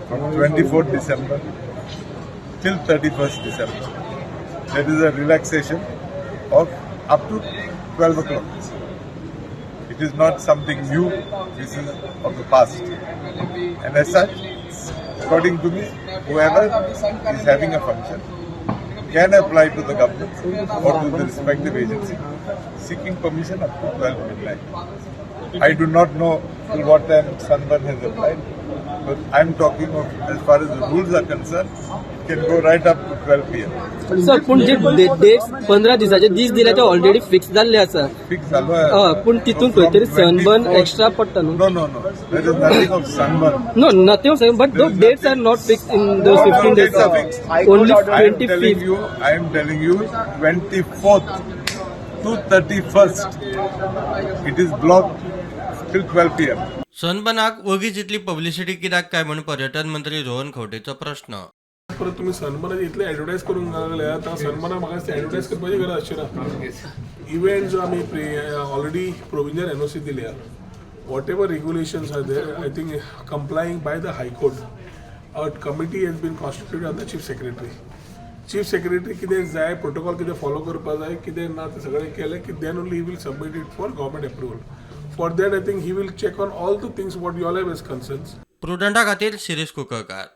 from 24th December till 31st December. There is a relaxation of up to 12 o'clock. It is not something new, this is of the past. And as such, according to me, whoever is having a function can apply to the government or to the respective agency seeking permission up to 12 midnight. I do not know till what time Sunburn has applied, but I am talking of as far as the rules are concerned, it can go right up to 12 p.m. Sir पण जे dates 15 दिसाचे दीस दिले ते already fix जाल्ले आसा. Fix झालो आहे. पण तितून खंय तरी सनबर्न एक्स्ट्रा पडटा न्हू. No. There is nothing of sunburn. No, nothing of saying, but those dates are not fixed in those 15 days. Dates are fixed. Only I am 25th. telling you, 24th to 31st. It is blocked till 12 p.m. सनबर्नाक वगीच इतली publicity कित्याक काय म्हणून पर्यटन मंत्री रोहन खंवटेचो प्रश्न. परत तुम्ही सनबर्नाची इतले एडवर्टायज करून लागले आता सनबर्ना म्हाका दिसता एडवर्टायज करपाची गरज आसची ना. इव्हेंट जो आमी ऑलरेडी प्रोविजनल एनओसी दिल्या, whatever regulations are there, I think complying by the high court, a committee has been constituted on the chief secretary. Chief secretary कितें जाय प्रोटोकॉल कितें फॉलो करपा जाय कितें ना तें सगळें केलें की then only he will submit it for government approval. For that I think he will check on all the things what you all have as concerns. प्रुडंटा खातीर शिरीष कुंकळकार.